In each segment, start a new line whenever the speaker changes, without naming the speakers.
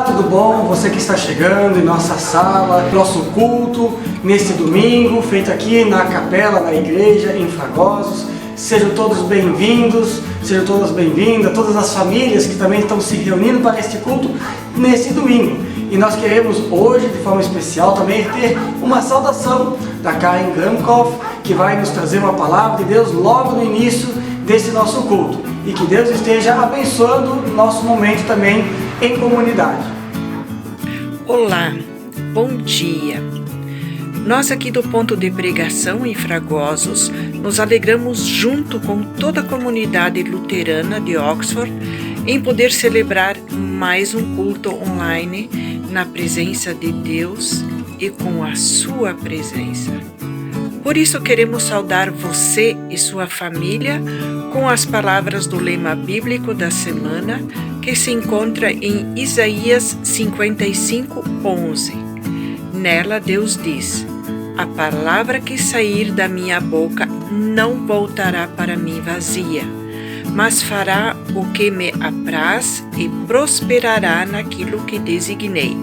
Tudo bom? Você que está chegando em nossa sala, nosso culto, nesse domingo, feito aqui na capela, na igreja, em Fragosos. Sejam todos bem-vindos, sejam todas bem-vindas, todas as famílias que também estão se reunindo para este culto nesse domingo. E nós queremos hoje, de forma especial, também ter uma saudação da Karen Gramkoff, que vai nos trazer uma palavra de Deus logo no início desse nosso culto. E que Deus esteja abençoando o nosso momento também em comunidade.
Olá, bom dia! Nós aqui do Ponto de Pregação em Fragosos nos alegramos junto com toda a comunidade luterana de Oxford em poder celebrar mais um culto online na presença de Deus e com a sua presença. Por isso queremos saudar você e sua família com as palavras do lema bíblico da semana que se encontra em Isaías 55:11. Nela Deus diz: a palavra que sair da minha boca não voltará para mim vazia, mas fará o que me apraz e prosperará naquilo que designei.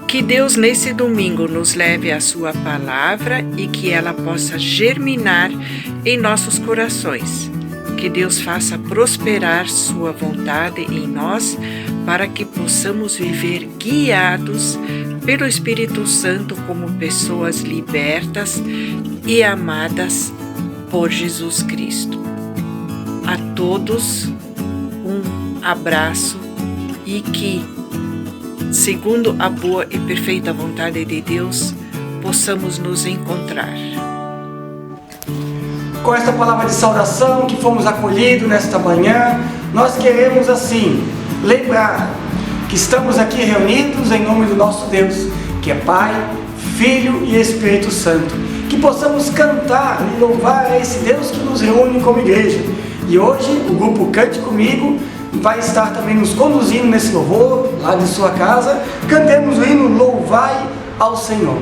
Que Deus nesse domingo nos leve a sua palavra e que ela possa germinar em nossos corações. Que Deus faça prosperar sua vontade em nós para que possamos viver guiados pelo Espírito Santo como pessoas libertas e amadas por Jesus Cristo. A todos um abraço e que, segundo a boa e perfeita vontade de Deus, possamos nos encontrar.
Com esta palavra de saudação que fomos acolhidos nesta manhã, nós queremos assim lembrar que estamos aqui reunidos em nome do nosso Deus, que é Pai, Filho e Espírito Santo. Que possamos cantar e louvar a esse Deus que nos reúne como igreja. E hoje o grupo Cante Comigo vai estar também nos conduzindo nesse louvor, lá de sua casa. Cantemos o hino Louvai ao Senhor.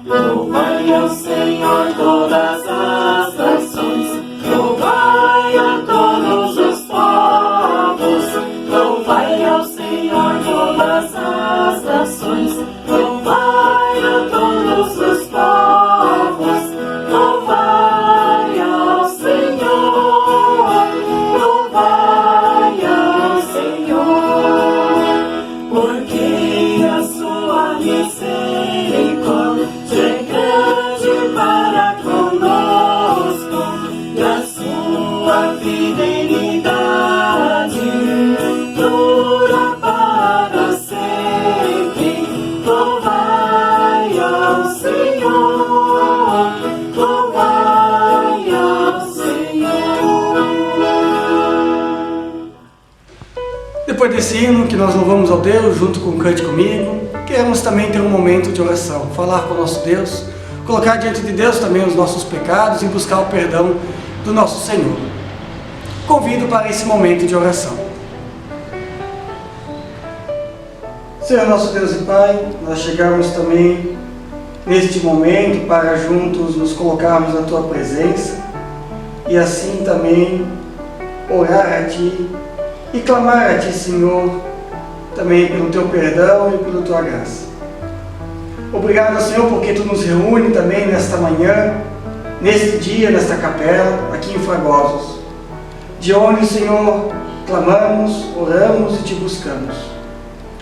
Louvai ao Senhor todas as nações, louvai a todos os povos, louvai ao Senhor todas as nações, louvai a todos os povos, louvai ao Senhor, louvai ao Senhor, porque a sua misericórdia é grande para conosco, e a sua fidelidade dura para sempre. Louvai ao Senhor, louvai ao Senhor.
Depois desse hino que nós louvamos ao Deus junto com o Cante Comigo, queremos também ter um momento de oração, falar com o nosso Deus, colocar diante de Deus também os nossos pecados e buscar o perdão do nosso Senhor. Convido para esse momento de oração. Senhor nosso Deus e Pai, nós chegamos também neste momento para juntos nos colocarmos na Tua presença e assim também orar a Ti e clamar a Ti, Senhor, também pelo Teu perdão e pela Tua graça. Obrigado, Senhor, porque Tu nos reúne também nesta manhã, neste dia, nesta capela, aqui em Fragosos, de onde, Senhor, clamamos, oramos e Te buscamos,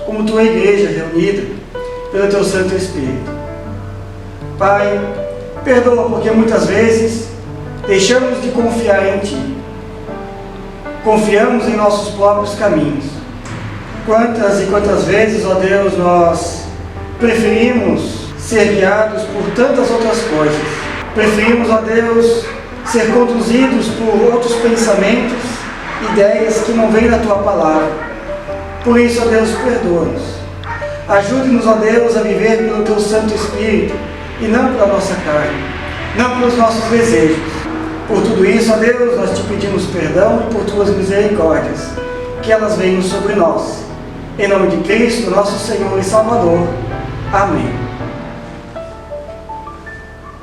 como Tua igreja reunida pelo Teu Santo Espírito. Pai, perdoa porque muitas vezes Deixamos de confiar em Ti. Confiamos em nossos próprios caminhos. Quantas e quantas vezes, ó Deus, nós preferimos ser guiados por tantas outras coisas. Preferimos, ó Deus, ser conduzidos por outros pensamentos, ideias que não vêm da Tua palavra. Por isso, ó Deus, perdoa-nos. Ajude-nos, ó Deus, a viver pelo Teu Santo Espírito e não pela nossa carne, não pelos nossos desejos. Por tudo isso, ó Deus, nós Te pedimos perdão e por Tuas misericórdias, que elas venham sobre nós. Em nome de Cristo, nosso Senhor e Salvador. Amém.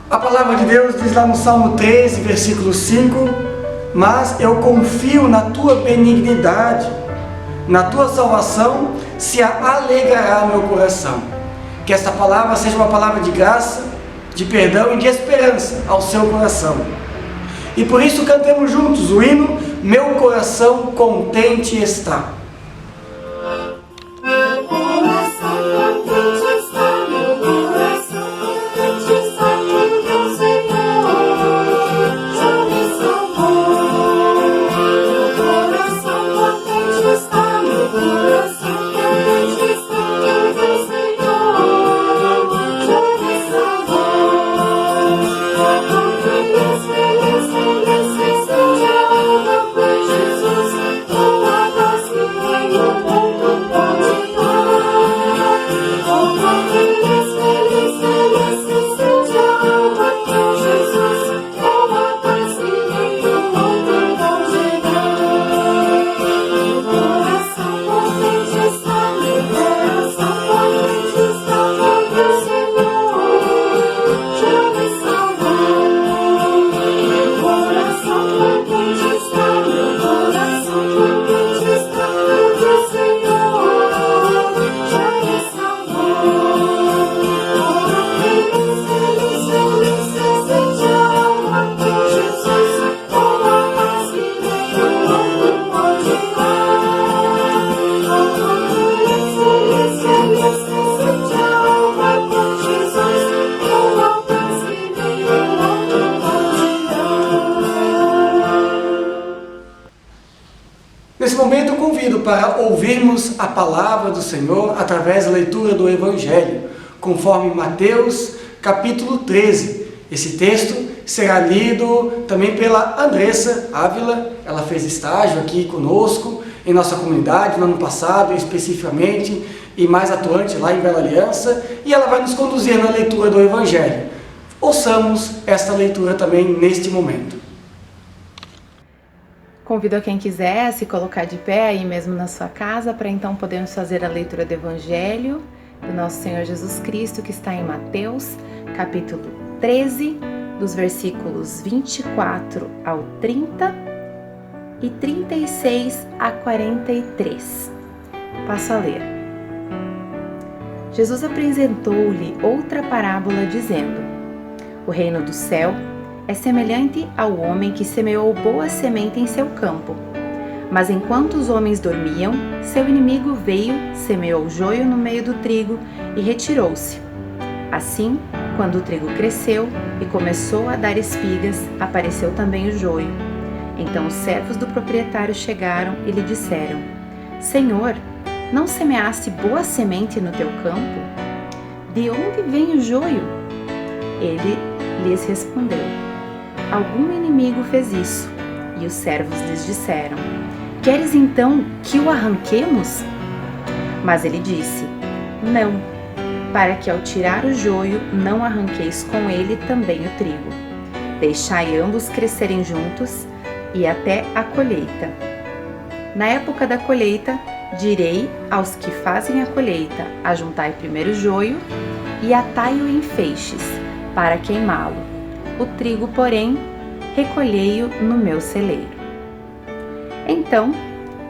A palavra de Deus diz lá no Salmo 13, versículo 5: mas eu confio na Tua benignidade, na Tua salvação se alegrará meu coração. Que esta palavra seja uma palavra de graça, de perdão e de esperança ao seu coração. E por isso cantemos juntos o hino Meu Coração Contente Está. Nesse momento eu convido para ouvirmos a palavra do Senhor através da leitura do Evangelho, conforme Mateus capítulo 13. Esse texto será lido também pela Andressa Ávila. Ela fez estágio aqui conosco, em nossa comunidade, no ano passado especificamente, e mais atuante lá em Bela Aliança, e ela vai nos conduzir na leitura do Evangelho. Ouçamos esta leitura também neste momento.
Convido a quem quiser a se colocar de pé aí mesmo na sua casa, para então podermos fazer a leitura do Evangelho do nosso Senhor Jesus Cristo, que está em Mateus, capítulo 13, dos versículos 24 ao 30 e 36 a 43. Passo a ler. Jesus apresentou-lhe outra parábola, dizendo: o reino do céu é semelhante ao homem que semeou boa semente em seu campo. Mas enquanto os homens dormiam, seu inimigo veio, semeou joio no meio do trigo e retirou-se. Assim, quando o trigo cresceu e começou a dar espigas, apareceu também o joio. Então os servos do proprietário chegaram e lhe disseram: Senhor, não semeaste boa semente no teu campo? De onde vem o joio? Ele lhes respondeu: algum inimigo fez isso. E os servos lhes disseram: queres então que o arranquemos? Mas ele disse: não, para que ao tirar o joio não arranqueis com ele também o trigo. Deixai ambos crescerem juntos e até a colheita. Na época da colheita, direi aos que fazem a colheita: ajuntai primeiro o joio e atai-o em feixes, para queimá-lo. O trigo, porém, recolhei-o no meu celeiro. Então,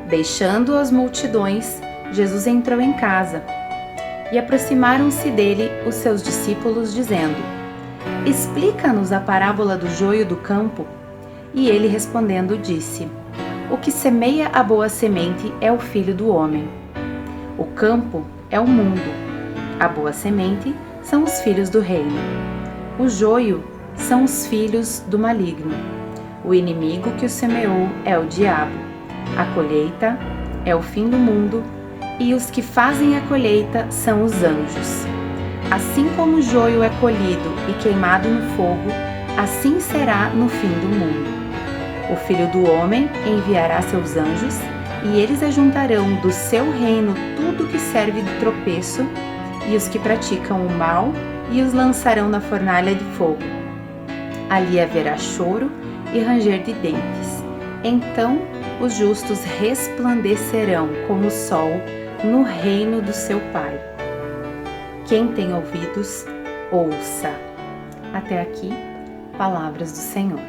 deixando as multidões, Jesus entrou em casa, e aproximaram-se dele os seus discípulos, dizendo: explica-nos a parábola do joio do campo. E ele respondendo disse: o que semeia a boa semente é o Filho do Homem. O campo é o mundo. A boa semente são os filhos do reino. O joio são os filhos do maligno. O inimigo que o semeou é o diabo. A colheita é o fim do mundo, e os que fazem a colheita são os anjos. Assim como o joio é colhido e queimado no fogo, assim será no fim do mundo. O Filho do Homem enviará seus anjos, e eles ajuntarão do seu reino tudo que serve de tropeço, e os que praticam o mal, e os lançarão na fornalha de fogo. Ali haverá choro e ranger de dentes. Então os justos resplandecerão como o sol no reino do seu Pai. Quem tem ouvidos, ouça. Até aqui, palavras do Senhor.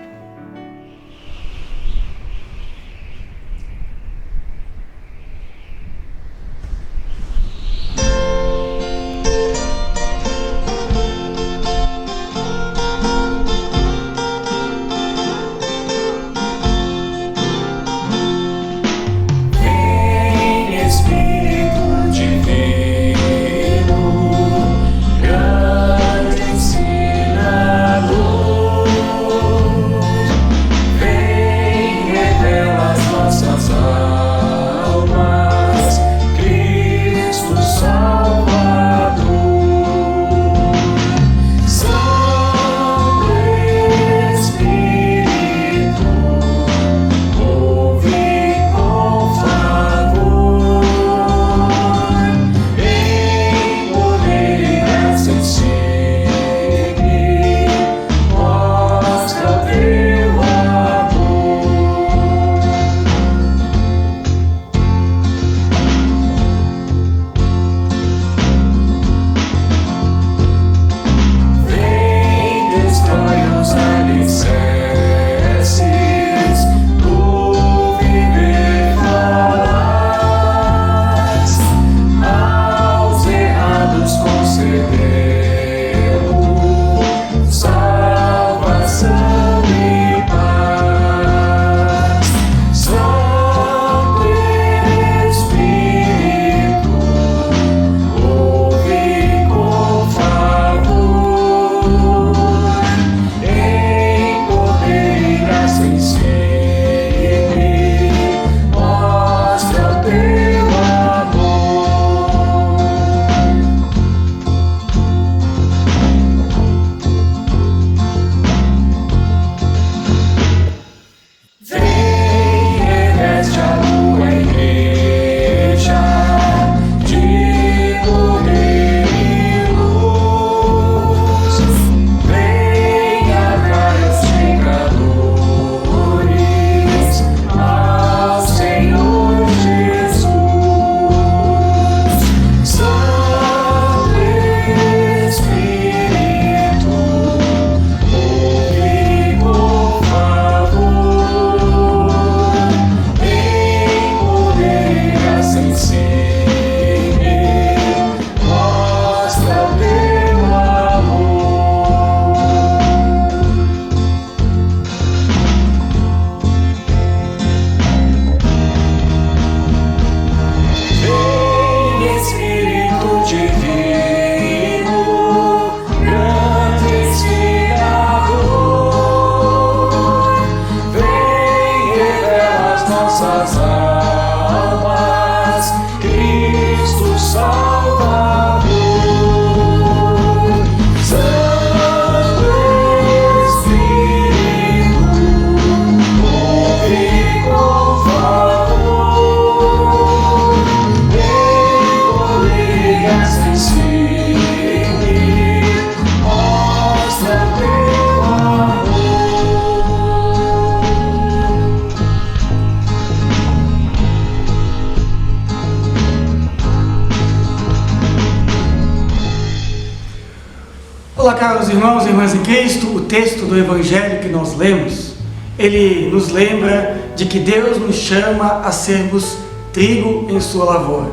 Olá, caros irmãos e irmãs em Cristo. O texto do Evangelho que nós lemos, ele nos lembra de que Deus nos chama a sermos trigo em sua lavoura,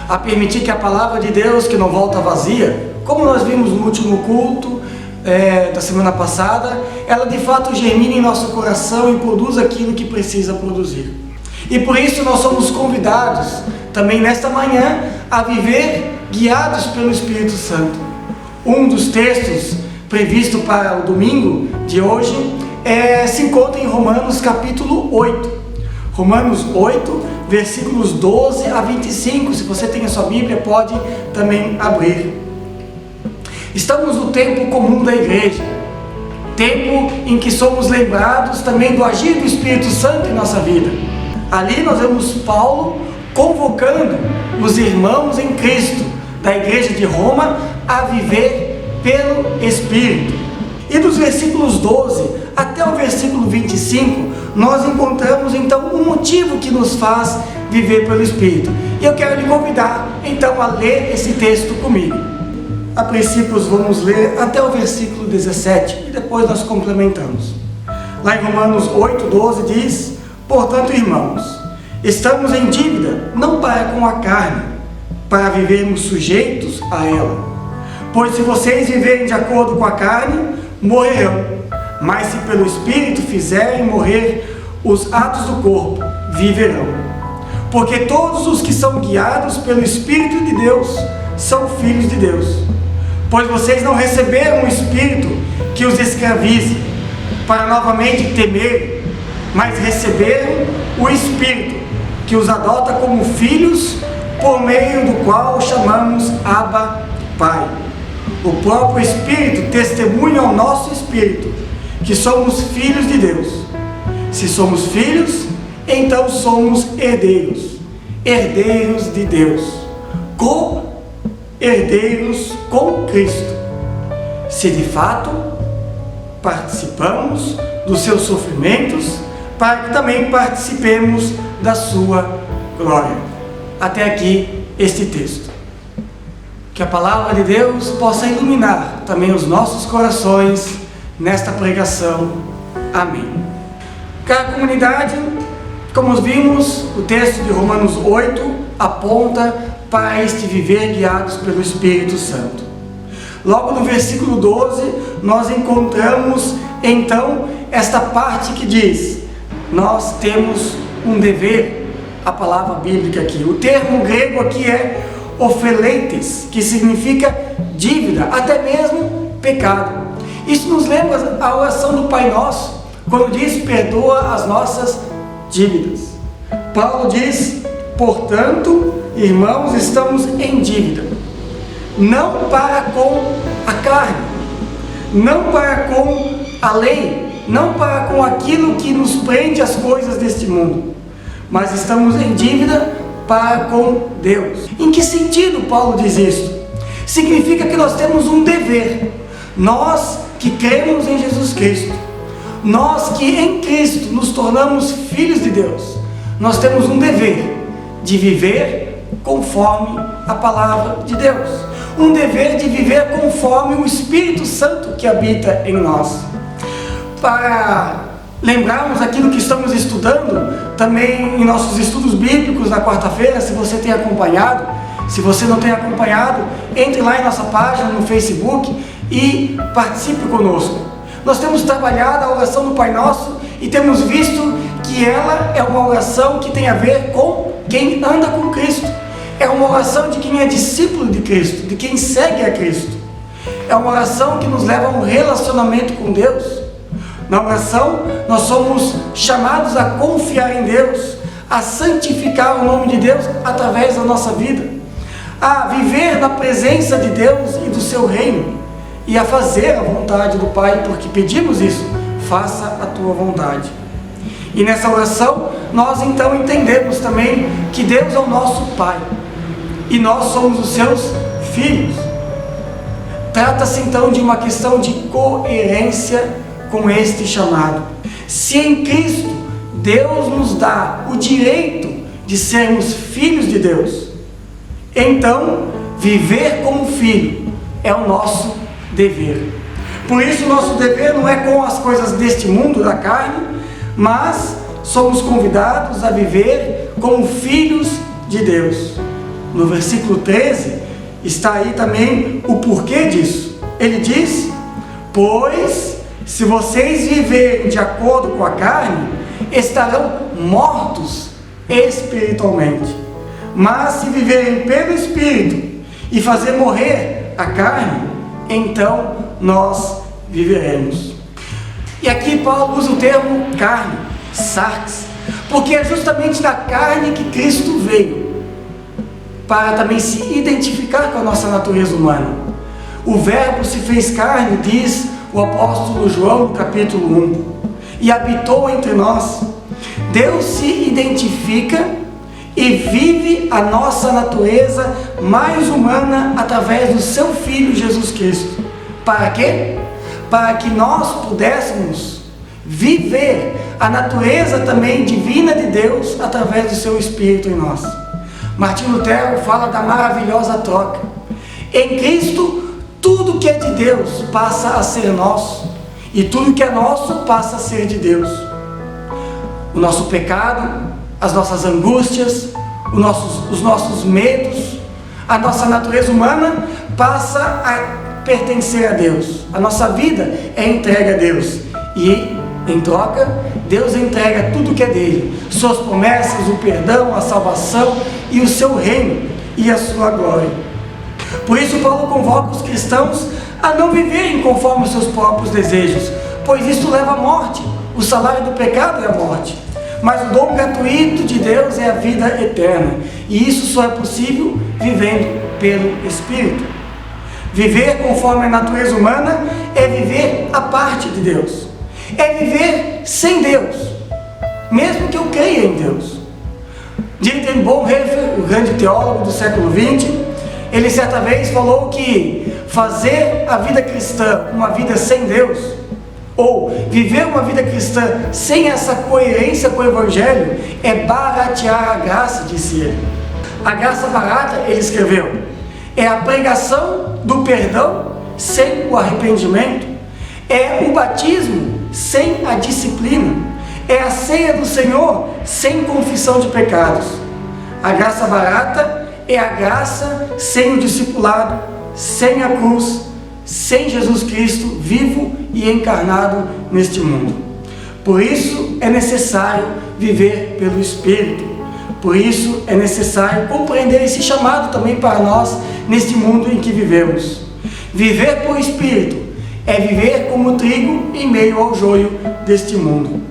a permitir que a palavra de Deus, que não volta vazia, como nós vimos no último culto da semana passada, ela de fato germina em nosso coração e produz aquilo que precisa produzir. E por isso nós somos convidados também nesta manhã a viver guiados pelo Espírito Santo. Um dos textos previsto para o domingo de hoje se encontra em Romanos capítulo 8. Romanos 8, versículos 12 a 25. Se você tem a sua Bíblia, pode também abrir. Estamos no tempo comum da igreja, tempo em que somos lembrados também do agir do Espírito Santo em nossa vida. Ali nós vemos Paulo convocando os irmãos em Cristo da igreja de Roma a viver pelo Espírito. E dos versículos 12 até o versículo 25, nós encontramos então um motivo que nos faz viver pelo Espírito. E eu quero lhe convidar então a ler esse texto comigo. A princípio vamos ler até o versículo 17 e depois nós complementamos. Lá em Romanos 8:12 diz: portanto, irmãos, estamos em dívida, não para com a carne, para vivermos sujeitos a ela. Pois se vocês viverem de acordo com a carne, morrerão. Mas se pelo Espírito fizerem morrer os atos do corpo, viverão. Porque todos os que são guiados pelo Espírito de Deus são filhos de Deus. Pois vocês não receberam o Espírito que os escravize, para novamente temerem, mas receberam o Espírito que os adota como filhos, por meio do qual chamamos Abba, Pai. O próprio Espírito testemunha ao nosso Espírito que somos filhos de Deus. Se somos filhos, então somos herdeiros, herdeiros de Deus, co-herdeiros com Cristo, se de fato participamos dos seus sofrimentos, para que também participemos da sua glória. Até aqui este texto. Que a palavra de Deus possa iluminar também os nossos corações nesta pregação. Amém. Cara comunidade, como vimos, o texto de Romanos 8 aponta para este viver guiados pelo Espírito Santo. Logo no versículo 12, nós encontramos então esta parte que diz: nós temos um dever, a palavra bíblica aqui. O termo grego aqui é ofeleites, que significa dívida, até mesmo pecado. Isso nos lembra a oração do Pai Nosso, quando diz: perdoa as nossas dívidas. Paulo diz: portanto, irmãos, estamos em dívida, não para com a carne, não para com a lei, não para com aquilo que nos prende às coisas deste mundo, mas estamos em dívida para com Deus. Em que sentido Paulo diz isso? Significa que nós temos um dever. Nós que cremos em Jesus Cristo, nós que em Cristo nos tornamos filhos de Deus, nós temos um dever de viver conforme a palavra de Deus, um dever de viver conforme o Espírito Santo que habita em nós. Para lembrarmos aquilo que estamos estudando também em nossos estudos bíblicos na quarta-feira, se você tem acompanhado, se você não tem acompanhado, entre lá em nossa página no Facebook e participe conosco. Nós temos trabalhado a oração do Pai Nosso e temos visto que ela é uma oração que tem a ver com quem anda com Cristo. É uma oração de quem é discípulo de Cristo, de quem segue a Cristo. É uma oração que nos leva a um relacionamento com Deus. Na oração, nós somos chamados a confiar em Deus, a santificar o nome de Deus através da nossa vida, a viver na presença de Deus e do seu reino, e a fazer a vontade do Pai, porque pedimos isso: faça a tua vontade. E nessa oração, nós então entendemos também que Deus é o nosso Pai, e nós somos os seus filhos. Trata-se então de uma questão de coerência com este chamado. Se em Cristo Deus nos dá o direito de sermos filhos de Deus, então viver como filho é o nosso dever. Por isso, nosso dever não é com as coisas deste mundo, da carne, mas somos convidados a viver como filhos de Deus. No versículo 13 está aí também o porquê disso. Ele diz: pois se vocês viverem de acordo com a carne, estarão mortos espiritualmente. Mas se viverem pelo Espírito e fazer morrer a carne, então nós viveremos. E aqui Paulo usa o termo carne, sarx, porque é justamente da carne que Cristo veio, para também se identificar com a nossa natureza humana. O verbo se fez carne, diz o apóstolo João no capítulo 1, e habitou entre nós. Deus se identifica e vive a nossa natureza mais humana através do seu Filho Jesus Cristo. Para quê? Para que nós pudéssemos viver a natureza também divina de Deus através do seu Espírito em nós. Martinho Lutero fala da maravilhosa troca. Em Cristo, tudo que é de Deus passa a ser nosso, e tudo que é nosso passa a ser de Deus. O nosso pecado, as nossas angústias, os nossos medos, a nossa natureza humana passa a pertencer a Deus. A nossa vida é entregue a Deus, e em troca, Deus entrega tudo que é dele, suas promessas, o perdão, a salvação e o seu reino e a sua glória. Por isso Paulo convoca os cristãos a não viverem conforme os seus próprios desejos, pois isso leva à morte. O salário do pecado é a morte, mas o dom gratuito de Deus é a vida eterna, e isso só é possível vivendo pelo Espírito. Viver conforme a natureza humana é viver a parte de Deus, é viver sem Deus, mesmo que eu creia em Deus. Dietrich Bonhoeffer, o grande teólogo do século XX, ele certa vez falou que fazer a vida cristã uma vida sem Deus, ou viver uma vida cristã sem essa coerência com o Evangelho, é baratear a graça, disse ele. A graça barata, ele escreveu, é a pregação do perdão sem o arrependimento, é o batismo sem a disciplina, é a ceia do Senhor sem confissão de pecados. A graça barata é a graça sem o discipulado, sem a cruz, sem Jesus Cristo vivo e encarnado neste mundo. Por isso é necessário viver pelo Espírito. Por isso é necessário compreender esse chamado também para nós neste mundo em que vivemos. Viver por Espírito é viver como trigo em meio ao joio deste mundo.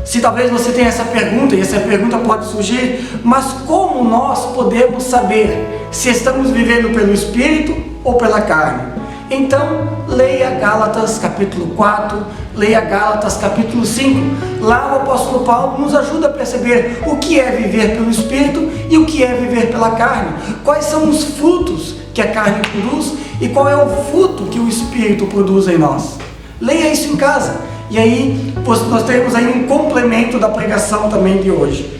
Se talvez você tenha essa pergunta, e essa pergunta pode surgir, mas como nós podemos saber se estamos vivendo pelo Espírito ou pela carne? Então, leia Gálatas capítulo 4, leia Gálatas capítulo 5. Lá o apóstolo Paulo nos ajuda a perceber o que é viver pelo Espírito e o que é viver pela carne. Quais são os frutos que a carne produz e qual é o fruto que o Espírito produz em nós. Leia isso em casa. E aí, nós teremos aí um complemento da pregação também de hoje.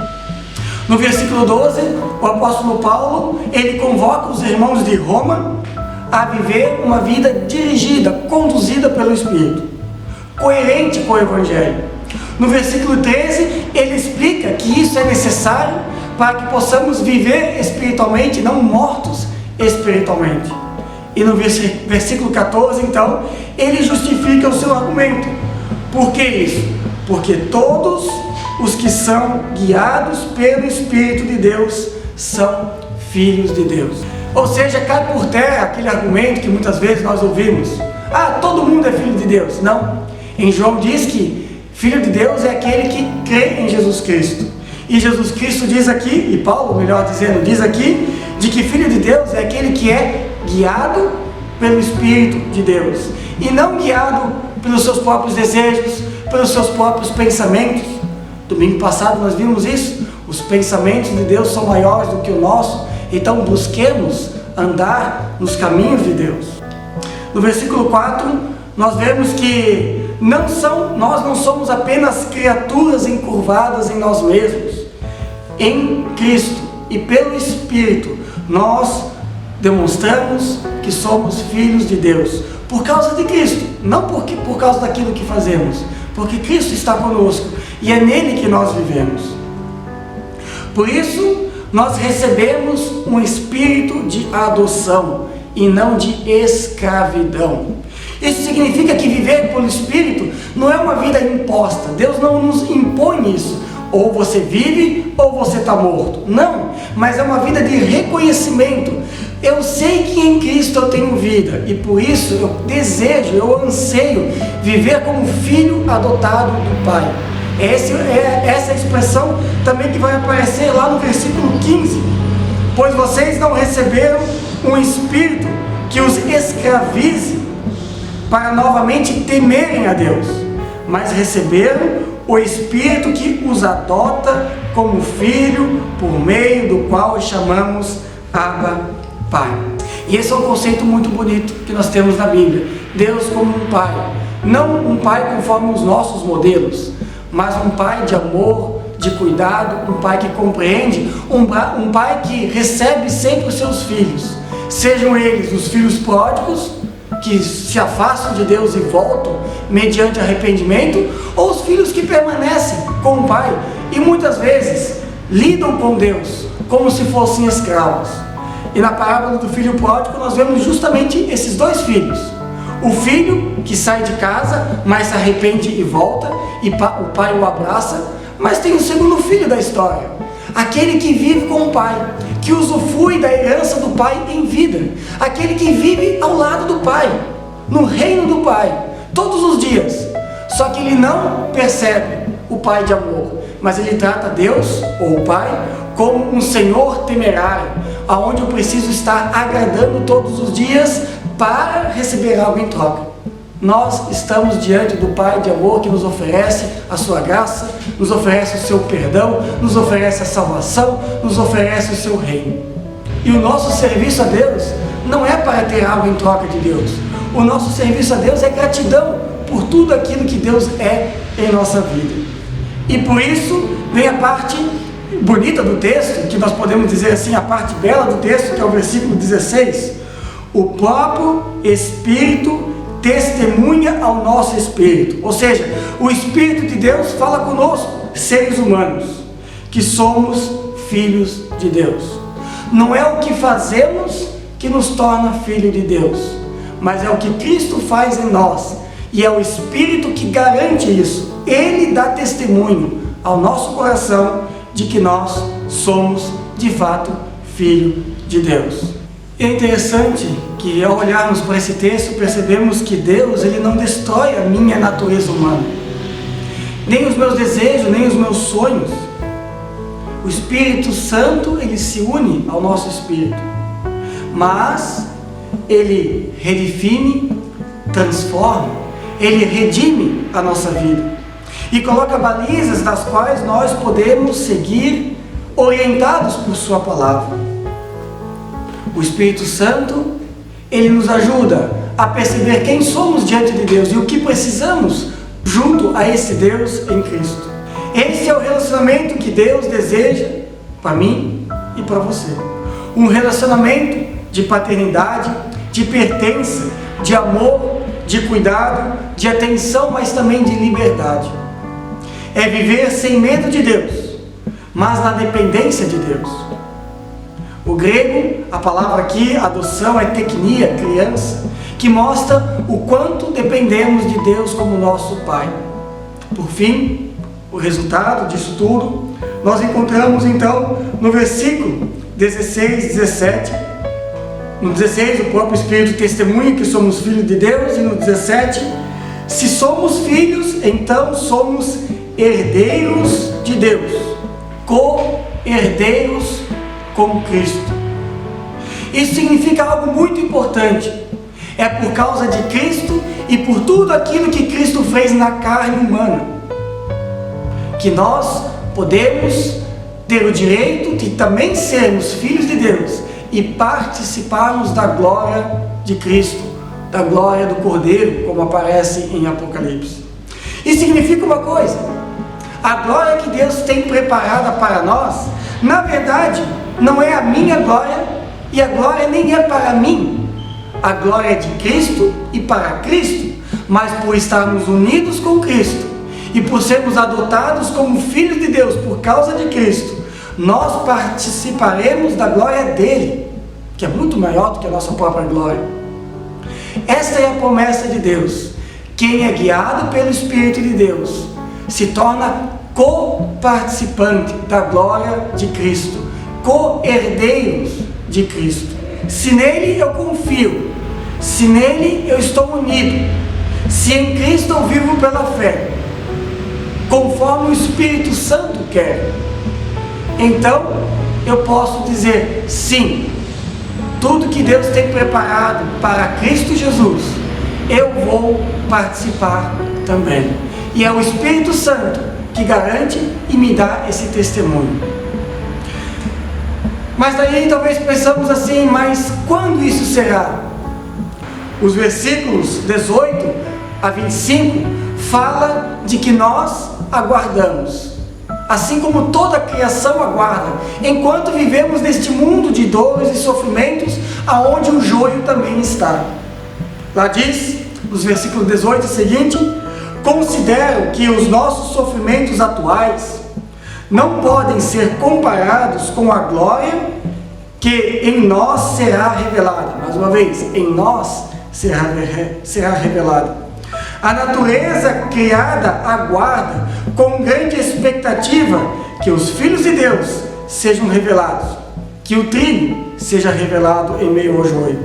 No versículo 12, o apóstolo Paulo, ele convoca os irmãos de Roma a viver uma vida dirigida, conduzida pelo Espírito, coerente com o Evangelho. No versículo 13, ele explica que isso é necessário para que possamos viver espiritualmente, não mortos espiritualmente. E no versículo 14, então, ele justifica o seu argumento. Por que isso? Porque todos os que são guiados pelo Espírito de Deus são filhos de Deus. Ou seja, cai por terra aquele argumento que muitas vezes nós ouvimos: ah, todo mundo é filho de Deus. Não. Em João diz que filho de Deus é aquele que crê em Jesus Cristo. E Jesus Cristo diz aqui, e Paulo, melhor dizendo, diz aqui, de que filho de Deus é aquele que é guiado pelo Espírito de Deus, e não guiado pelos seus próprios desejos, pelos seus próprios pensamentos. Domingo passado nós vimos isso. Os pensamentos de Deus são maiores do que o nosso, então busquemos andar nos caminhos de Deus. No versículo 4, nós vemos que nós não somos apenas criaturas encurvadas em nós mesmos. Em Cristo e pelo Espírito, nós demonstramos que somos filhos de Deus, por causa de Cristo, não por causa daquilo que fazemos, porque Cristo está conosco e é nele que nós vivemos. Por isso, nós recebemos um espírito de adoção e não de escravidão. Isso significa que viver pelo Espírito não é uma vida imposta. Deus não nos impõe isso. Ou você vive ou você está morto. Não, mas é uma vida de reconhecimento Eu sei que em Cristo eu tenho vida e por isso eu desejo, eu anseio viver como filho adotado do Pai. Essa expressão também que vai aparecer lá no versículo 15. Pois vocês não receberam um espírito que os escravize para novamente temerem a Deus, mas receberam o Espírito que os adota como filho, por meio do qual chamamos Abba, Pai. E esse é um conceito muito bonito que nós temos na Bíblia. Deus como um Pai, não um Pai conforme os nossos modelos, mas um Pai de amor, de cuidado, um Pai que compreende, um Pai que recebe sempre os seus filhos, sejam eles os filhos pródigos, que se afastam de Deus e voltam mediante arrependimento, ou os filhos que permanecem com o Pai e muitas vezes lidam com Deus como se fossem escravos. E na parábola do filho pródigo nós vemos justamente esses dois filhos. O filho que sai de casa, mas se arrepende e volta, e o pai o abraça. Mas tem o segundo filho da história, aquele que vive com o pai, que usufrui da herança do pai em vida, aquele que vive ao lado do pai, no reino do pai, todos os dias. Só que ele não percebe o pai de amor, mas ele trata Deus, ou o pai, como um senhor temerário, aonde eu preciso estar agradando todos os dias para receber algo em troca. Nós estamos diante do Pai de amor que nos oferece a sua graça, nos oferece o seu perdão, nos oferece a salvação, nos oferece o seu reino. E o nosso serviço a Deus não é para ter algo em troca de Deus. O nosso serviço a Deus é gratidão por tudo aquilo que Deus é em nossa vida. E por isso vem a parte bonita do texto, que nós podemos dizer assim, a parte bela do texto, que é o versículo 16. O próprio Espírito testemunha ao nosso espírito, ou seja, o Espírito de Deus fala conosco, seres humanos, que somos filhos de Deus. Não é o que fazemos que nos torna filho de Deus, mas é o que Cristo faz em nós, e é o Espírito que garante isso. Ele dá testemunho ao nosso coração de que nós somos de fato filho de Deus. É interessante que ao olharmos para esse texto percebemos que Deus ele não destrói a minha natureza humana, nem os meus desejos, nem os meus sonhos. O Espírito Santo ele se une ao nosso espírito, mas ele redefine, transforma, ele redime a nossa vida e coloca balizas das quais nós podemos seguir orientados por sua palavra. O Espírito Santo, ele nos ajuda a perceber quem somos diante de Deus e o que precisamos junto a esse Deus em Cristo. Esse é o relacionamento que Deus deseja para mim e para você. Um relacionamento de paternidade, de pertença, de amor, de cuidado, de atenção, mas também de liberdade. É viver sem medo de Deus, mas na dependência de Deus. O grego, a palavra aqui, adoção, é teknia, criança, que mostra o quanto dependemos de Deus como nosso Pai. Por fim, o resultado disso tudo, nós encontramos então no versículo 16, 17. No 16, o próprio Espírito testemunha que somos filhos de Deus, e no 17, se somos filhos, então somos herdeiros de Deus, co-herdeiros com Cristo. Isso significa algo muito importante. É por causa de Cristo e por tudo aquilo que Cristo fez na carne humana que nós podemos ter o direito de também sermos filhos de Deus e participarmos da glória de Cristo, da glória do Cordeiro, como aparece em Apocalipse. Isso significa uma coisa: a glória que Deus tem preparada para nós, na verdade, não é a minha glória, e a glória nem é para mim. A glória é de Cristo e para Cristo, mas por estarmos unidos com Cristo e por sermos adotados como filhos de Deus por causa de Cristo, nós participaremos da glória dele, que é muito maior do que a nossa própria glória. Esta é a promessa de Deus. Quem é guiado pelo Espírito de Deus se torna co-participante da glória de Cristo, co-herdeiros de Cristo. se nele eu confio, se nele eu estou unido, se em Cristo eu vivo pela fé, conforme o Espírito Santo quer, então eu posso dizer sim, tudo que Deus tem preparado para Cristo Jesus, eu vou participar também. E é o Espírito Santo que garante e me dá esse testemunho. Mas daí talvez pensamos assim, mas quando isso será? Os versículos 18 a 25 fala de que nós aguardamos, assim como toda a criação aguarda, enquanto vivemos neste mundo de dores e sofrimentos, aonde o joio também está. Lá diz, nos versículos 18 e seguinte: considero que os nossos sofrimentos atuais não podem ser comparados com a glória que em nós será revelada. Mais uma vez, em nós será revelada. A natureza criada aguarda com grande expectativa que os filhos de Deus sejam revelados, que o trigo seja revelado em meio ao joio.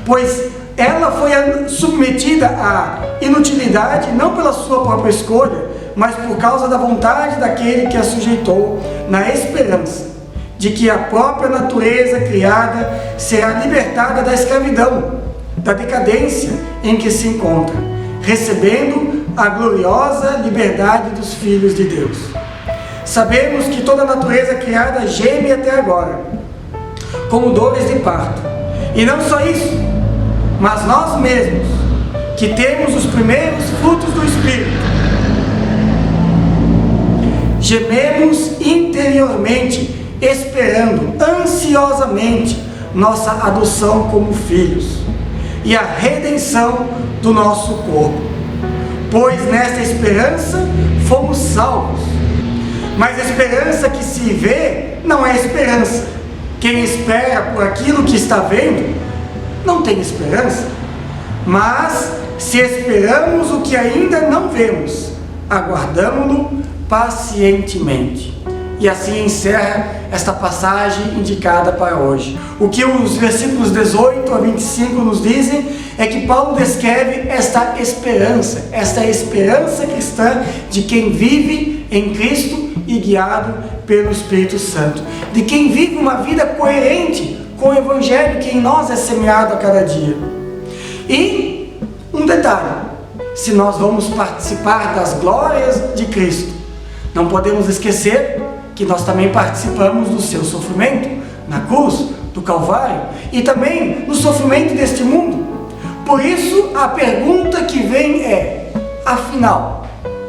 Pois ela foi submetida à inutilidade não pela sua própria escolha, mas por causa da vontade daquele que a sujeitou, na esperança de que a própria natureza criada será libertada da escravidão, da decadência em que se encontra, recebendo a gloriosa liberdade dos filhos de Deus. Sabemos que toda a natureza criada geme até agora, como dores de parto. E não só isso, mas nós mesmos, que temos os primeiros frutos do Espírito, gememos interiormente, esperando ansiosamente nossa adoção como filhos e a redenção do nosso corpo. Pois nesta esperança fomos salvos. Mas a esperança que se vê não é esperança. Quem espera por aquilo que está vendo não tem esperança. Mas se esperamos o que ainda não vemos, aguardamo-lo pacientemente. E assim encerra esta passagem indicada para hoje. O que os versículos 18 a 25 nos dizem é que Paulo descreve esta esperança cristã de quem vive em Cristo e guiado pelo Espírito Santo, de quem vive uma vida coerente com o Evangelho que em nós é semeado a cada dia. E um detalhe: se nós vamos participar das glórias de Cristo, não podemos esquecer que nós também participamos do seu sofrimento na cruz do Calvário e também no sofrimento deste mundo. Por isso a pergunta que vem é: afinal,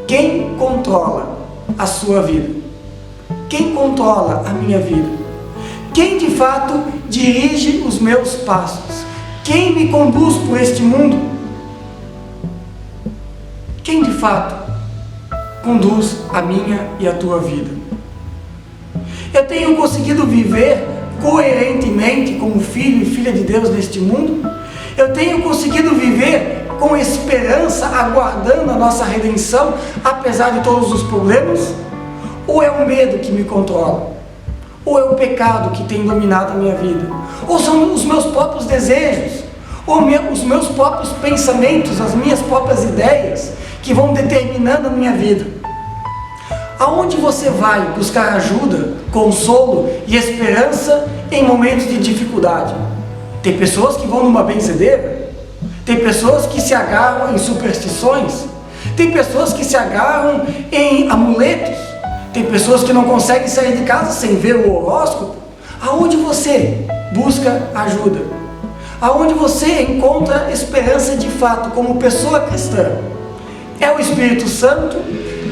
quem controla a sua vida? Quem controla a minha vida? Quem de fato dirige os meus passos? Quem me conduz por este mundo? Quem de fato conduz a minha e a tua vida? Eu tenho conseguido viver coerentemente como filho e filha de Deus neste mundo? Eu tenho conseguido viver com esperança, aguardando a nossa redenção, apesar de todos os problemas? Ou é o medo que me controla? Ou é o pecado que tem dominado a minha vida? Ou são os meus próprios desejos? Ou os meus próprios pensamentos, as minhas próprias ideias que vão determinando a minha vida? Aonde você vai buscar ajuda, consolo e esperança em momentos de dificuldade? Tem pessoas que vão numa benzedeira, tem pessoas que se agarram em superstições, tem pessoas que se agarram em amuletos, tem pessoas que não conseguem sair de casa sem ver o horóscopo. Aonde você busca ajuda? Aonde você encontra esperança de fato como pessoa cristã? É o Espírito Santo?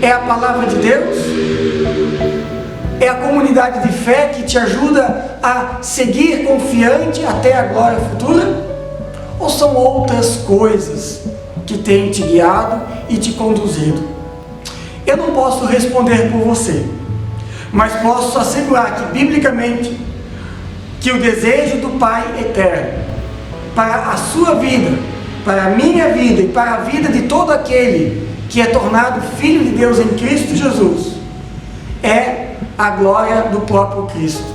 É a palavra de Deus? É a comunidade de fé que te ajuda a seguir confiante até a glória futura? Ou são outras coisas que têm te guiado e te conduzido? Eu não posso responder por você, mas posso assegurar que biblicamente que o desejo do Pai eterno para a sua vida, para a minha vida e para a vida de todo aquele que é tornado filho de Deus em Cristo Jesus, é a glória do próprio Cristo,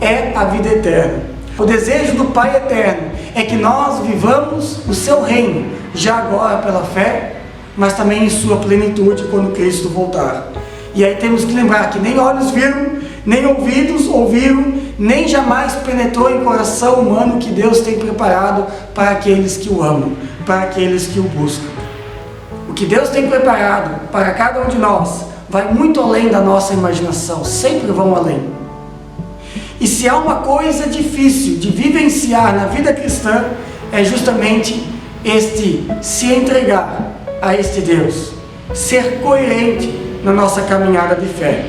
é a vida eterna. O desejo do Pai Eterno é que nós vivamos o seu reino, já agora pela fé, mas também em sua plenitude quando Cristo voltar. E aí temos que lembrar que nem olhos viram, nem ouvidos ouviram, nem jamais penetrou em coração humano que Deus tem preparado para aqueles que o amam, para aqueles que o buscam. O que Deus tem preparado para cada um de nós vai muito além da nossa imaginação, sempre vão além. E se há uma coisa difícil de vivenciar na vida cristã, é justamente este se entregar a este Deus, ser coerente na nossa caminhada de fé.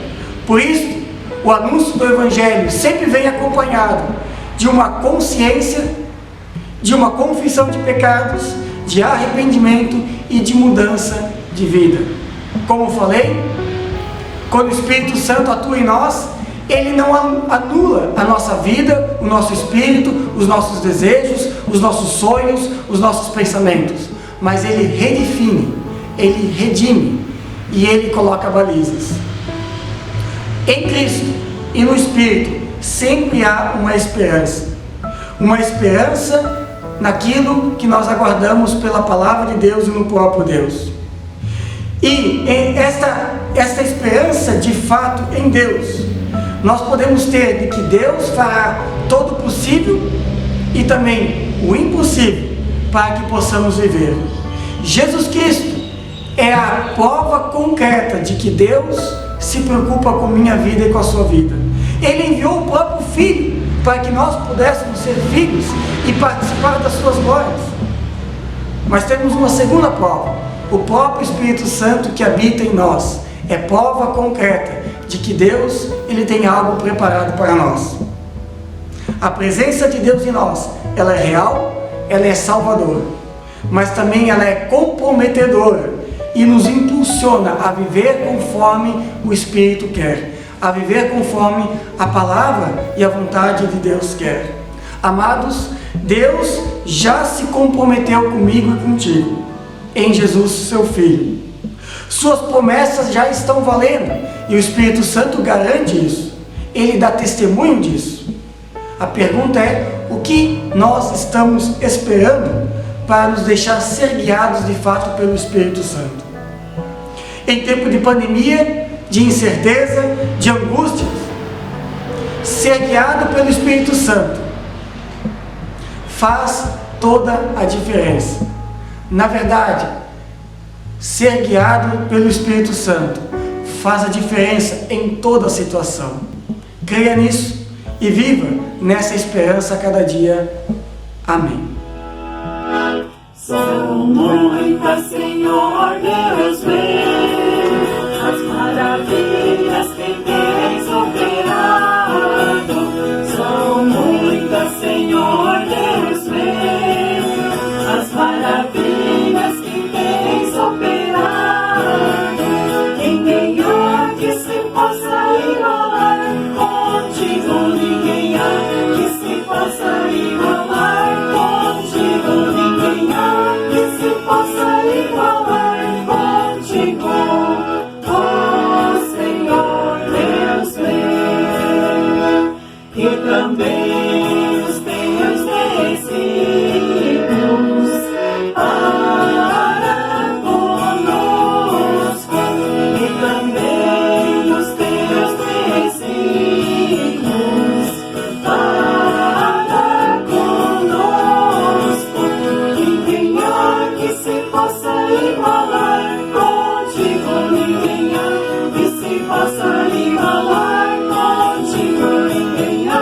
Por isso, o anúncio do Evangelho sempre vem acompanhado de uma consciência, de uma confissão de pecados, de arrependimento e de mudança de vida. Como falei, quando o Espírito Santo atua em nós, ele não anula a nossa vida, o nosso espírito, os nossos desejos, os nossos sonhos, os nossos pensamentos, mas ele redefine, ele redime e ele coloca balizas. Em Cristo e no Espírito sempre há uma esperança naquilo que nós aguardamos pela palavra de Deus e no próprio Deus. E esta esperança de fato em Deus, nós podemos ter de que Deus fará todo o possível e também o impossível para que possamos viver. Jesus Cristo é a prova concreta de que Deus se preocupa com minha vida e com a sua vida. Ele enviou o próprio Filho para que nós pudéssemos ser filhos e participar das suas glórias. Mas temos uma segunda prova, o próprio Espírito Santo que habita em nós. É prova concreta de que Deus, ele tem algo preparado para nós. A presença de Deus em nós, ela é real, ela é salvadora, mas também ela é comprometedora e nos impulsiona a viver conforme o Espírito quer, a viver conforme a palavra e a vontade de Deus quer. Amados, Deus já se comprometeu comigo e contigo, em Jesus, seu Filho. Suas promessas já estão valendo e o Espírito Santo garante isso. Ele dá testemunho disso. A pergunta é: o que nós estamos esperando para nos deixar ser guiados de fato pelo Espírito Santo? Em tempo de pandemia, de incerteza, de angústias, ser guiado pelo Espírito Santo faz toda a diferença. Na verdade, ser guiado pelo Espírito Santo faz a diferença em toda a situação. Creia nisso e viva nessa esperança a cada dia. Amém.
São muitas, Senhor Deus meu, as maravilhas que tens operado. São muitas, Senhor Deus meu, as maravilhas que tens operado. Ninguém há que se possa igualar contigo, ninguém há que se possa igualar contigo, ninguém há que se possa igualar contigo, oh Senhor Deus meu. E também os teus desígnios para conosco, e também os teus desígnios para conosco. Ninguém há que se possa igualar contigo, ninguém há que se possa igualar contigo, ninguém há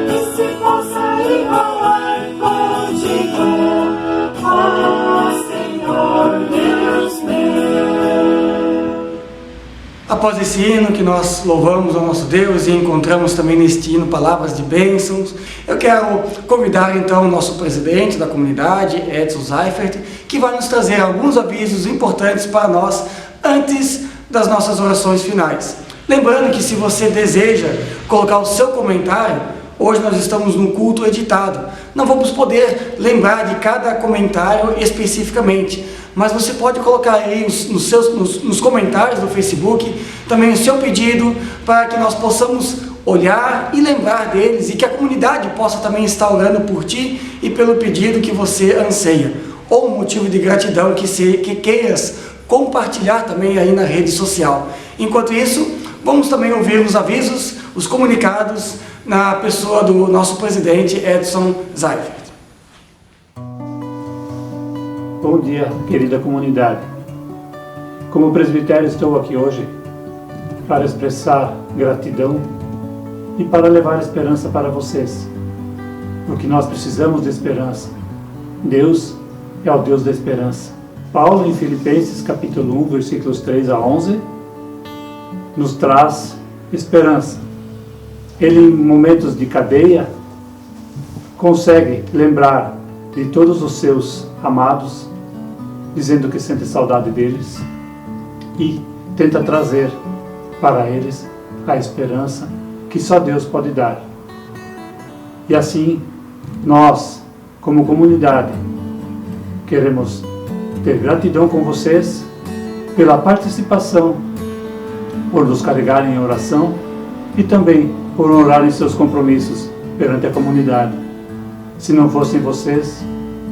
que se possa igualar contigo, oh Senhor Deus meu.
Após esse hino que nós louvamos ao nosso Deus e encontramos também neste hino palavras de bênçãos, eu quero convidar então o nosso presidente da comunidade, Edson Seifert, que vai nos trazer alguns avisos importantes para nós antes das nossas orações finais. Lembrando que se você deseja colocar o seu comentário, hoje nós estamos num culto editado, não vamos poder lembrar de cada comentário especificamente, mas você pode colocar aí nos comentários do Facebook também o seu pedido para que nós possamos olhar e lembrar deles, e que a comunidade possa também estar orando por ti e pelo pedido que você anseia, ou um motivo de gratidão que queiras compartilhar também aí na rede social. Enquanto isso, vamos também ouvir os avisos, os comunicados na pessoa do nosso presidente Edson Seifert.
Bom dia, querida comunidade. Como presbitério estou aqui hoje para expressar gratidão e para levar esperança para vocês, porque nós precisamos de esperança. Deus é o Deus da esperança. Paulo, em Filipenses capítulo 1, versículos 3 a 11, nos traz esperança. Ele, em momentos de cadeia, consegue lembrar de todos os seus amados, dizendo que sente saudade deles, e tenta trazer para eles a esperança que só Deus pode dar. E assim, nós, como comunidade, queremos ter gratidão com vocês pela participação, por nos carregarem em oração e também por honrarem seus compromissos perante a comunidade. Se não fossem vocês,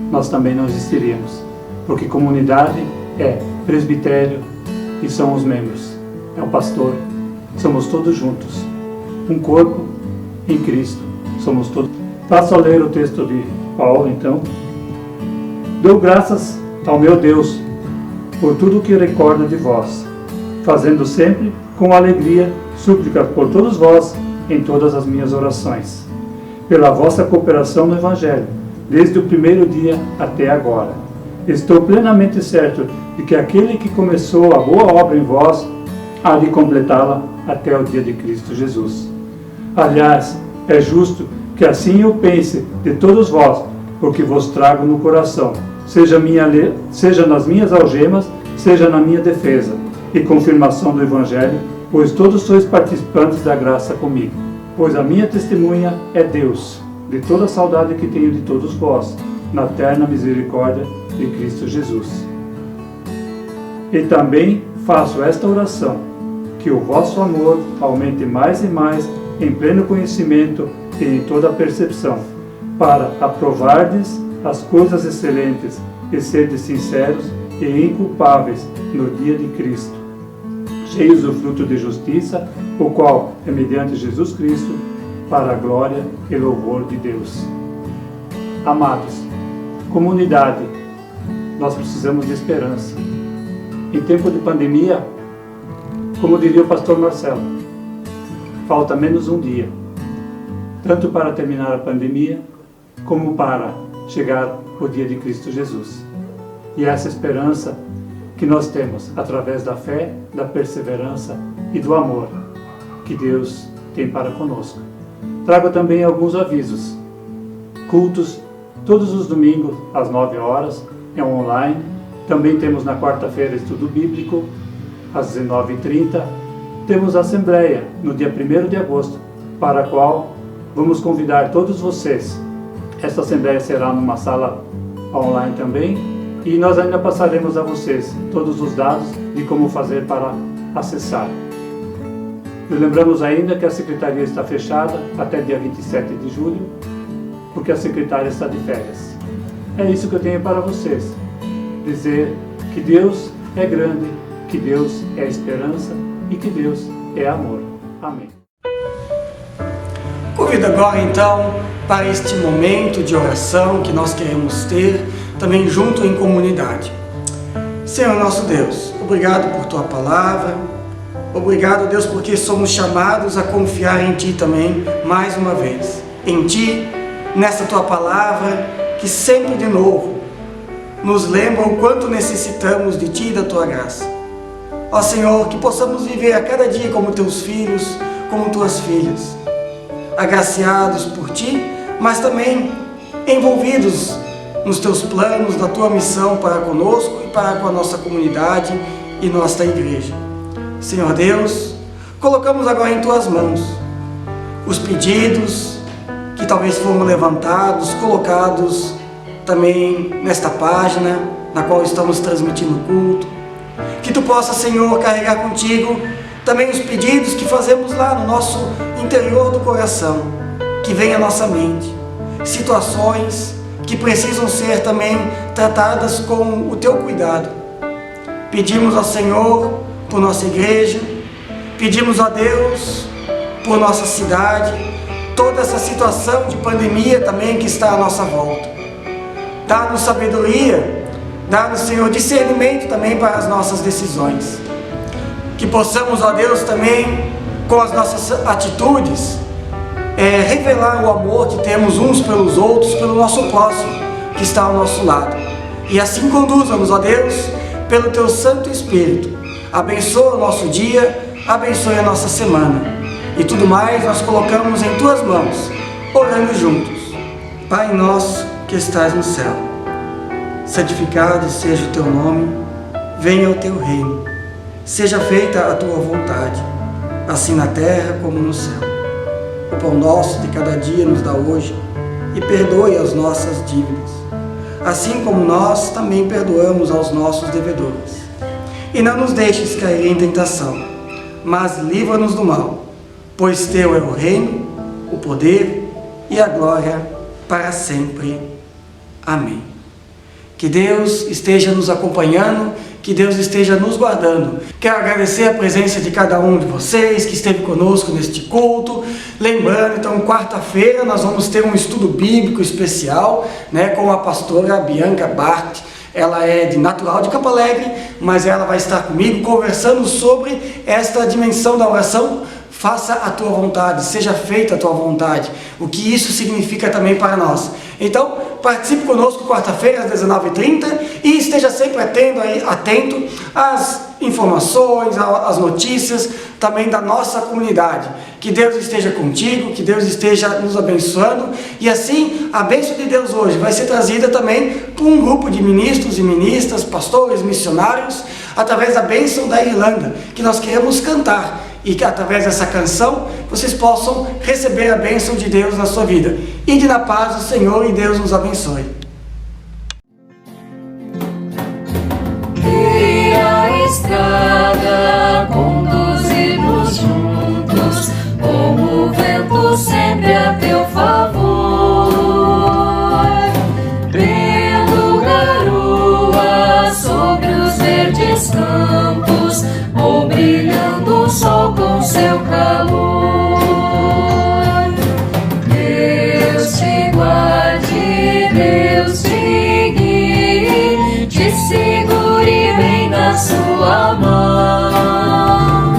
nós também não existiríamos, porque comunidade é presbitério e são os membros, é o pastor, somos todos juntos, um corpo em Cristo, somos todos. Passo a ler o texto de Paulo, então. Dou graças ao meu Deus por tudo que recordo de vós, fazendo sempre com alegria súplica por todos vós em todas as minhas orações, pela vossa cooperação no Evangelho, desde o primeiro dia até agora. Estou plenamente certo de que aquele que começou a boa obra em vós há de completá-la até o dia de Cristo Jesus. Aliás, é justo que assim eu pense de todos vós, porque vos trago no coração, seja nas minhas algemas, seja na minha defesa e confirmação do Evangelho, pois todos sois participantes da graça comigo. Pois a minha testemunha é Deus, de toda a saudade que tenho de todos vós, na terna misericórdia de Cristo Jesus. E também faço esta oração, que o vosso amor aumente mais e mais em pleno conhecimento e em toda a percepção, para aprovardes as coisas excelentes e serdes sinceros e inculpáveis no dia de Cristo, cheios do fruto de justiça, o qual é mediante Jesus Cristo, para a glória e louvor de Deus. Amados, comunidade, nós precisamos de esperança. Em tempo de pandemia, como diria o pastor Marcelo, falta menos um dia, tanto para terminar a pandemia, como para chegar o dia de Cristo Jesus. E essa esperança que nós temos através da fé, da perseverança e do amor que Deus tem para conosco. Trago também alguns avisos. Cultos todos os domingos às 9 horas, é online. Também temos na quarta-feira estudo bíblico às 19h30. Temos a assembleia no dia 1º de agosto, para a qual vamos convidar todos vocês. Esta assembleia será numa sala online também, e nós ainda passaremos a vocês todos os dados de como fazer para acessar. E lembramos ainda que a secretaria está fechada até dia 27 de julho, porque a secretária está de férias. É isso que eu tenho para vocês. Dizer que Deus é grande, que Deus é esperança e que Deus é amor. Amém.
Convido agora então para este momento de oração que nós queremos ter também junto em comunidade. Senhor nosso Deus, obrigado por Tua palavra, obrigado Deus porque somos chamados a confiar em Ti também mais uma vez. Em Ti, nessa Tua palavra que sempre de novo nos lembra o quanto necessitamos de Ti e da Tua graça. Ó Senhor, que possamos viver a cada dia como Teus filhos, como Tuas filhas, agraciados por Ti, mas também envolvidos nos Teus planos, da Tua missão para conosco e para com a nossa comunidade e nossa igreja. Senhor Deus, colocamos agora em Tuas mãos os pedidos que talvez foram levantados, colocados também nesta página na qual estamos transmitindo o culto. Que Tu possa, Senhor, carregar contigo também os pedidos que fazemos lá no nosso interior do coração, que vem à nossa mente, situações que precisam ser também tratadas com o teu cuidado. Pedimos ao Senhor por nossa igreja, pedimos a Deus por nossa cidade, toda essa situação de pandemia também que está à nossa volta. Dá-nos sabedoria, dá-nos, Senhor, discernimento também para as nossas decisões. Que possamos, ó Deus, também, com as nossas atitudes, revelar o amor que temos uns pelos outros, pelo nosso próximo, que está ao nosso lado. E assim conduza-nos, ó Deus, pelo Teu Santo Espírito. Abençoa o nosso dia, abençoe a nossa semana. E tudo mais nós colocamos em Tuas mãos, orando juntos. Pai nosso que estás no céu, santificado seja o Teu nome, venha o Teu reino. Seja feita a Tua vontade, assim na terra como no céu. O pão nosso de cada dia nos dá hoje, e perdoe as nossas dívidas, assim como nós também perdoamos aos nossos devedores. E não nos deixes cair em tentação, mas livra-nos do mal, pois Teu é o reino, o poder e a glória para sempre. Amém. Que Deus esteja nos acompanhando, que Deus esteja nos guardando. Quero agradecer a presença de cada um de vocês que esteve conosco neste culto. Lembrando, então, quarta-feira nós vamos ter um estudo bíblico especial, com a pastora Bianca Bart. Ela é natural de Campo Alegre, mas ela vai estar comigo conversando sobre esta dimensão da oração. Faça a Tua vontade, seja feita a Tua vontade, o que isso significa também para nós. Então, participe conosco quarta-feira às 19h30 e esteja sempre atento às informações, às notícias também da nossa comunidade. Que Deus esteja contigo, que Deus esteja nos abençoando, e assim a bênção de Deus hoje vai ser trazida também por um grupo de ministros e ministras, pastores, missionários, através da bênção da Irlanda, que nós queremos cantar. E que através dessa canção vocês possam receber a bênção de Deus na sua vida. Ide na paz do Senhor e Deus nos abençoe.
E a estrada conduzir-nos juntos, como o vento sempre a teu favor. Tendo garoa sobre os verdes campos, ou brilhando o sol com seu calor. Deus te guarde, Deus te guie, te segure bem na sua mão.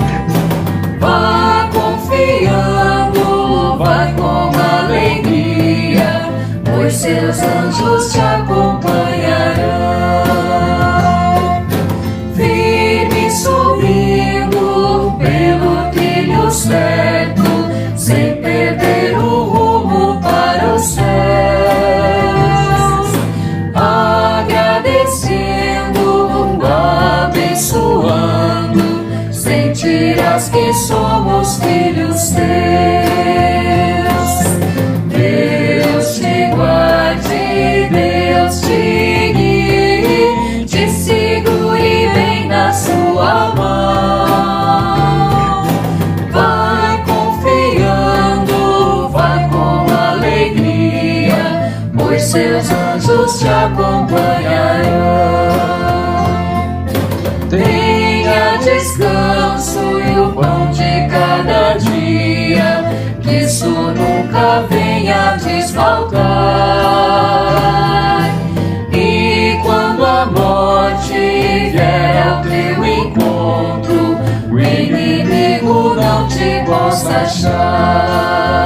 Vá confiando, vá com alegria, pois seus anjos te acompanharão. Subindo pelo trilho certo, sem perder o rumo para os céus, agradecendo, abençoando, sentirás que somos filhos teus. Deus te guarde, Deus te guie, te segure bem na sua mão. Vai confiando, vai com alegria, pois seus anjos te acompanharão. Tenha descanso e o pão de cada dia, que isso nunca venha desfaltar. E quando a morte vier ao teu encontro, o inimigo não te possa achar.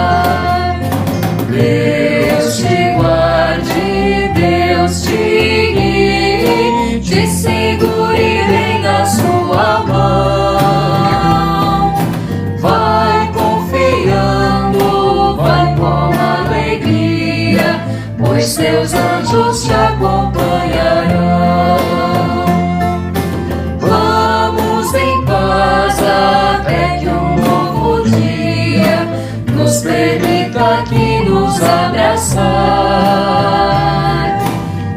Deus te guarde, Deus te guie, te segure bem na sua mão. Vai confiando, vai com alegria, pois seus anjos te acompanharão. Vamos em paz até que um novo dia nos permita aqui nos abraçar.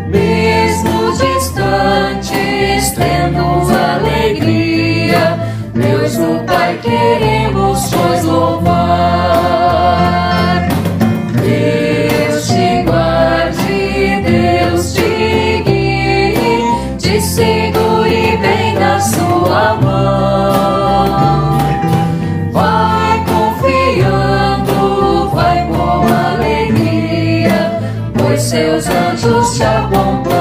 Mesmo distantes, tendo alegria, Deus nos do Pai queremos, pois, louvar. Deus te guarde, Deus te guie, te segure bem na sua mão. Vai confiando, vai com alegria, pois seus anjos te acompanham.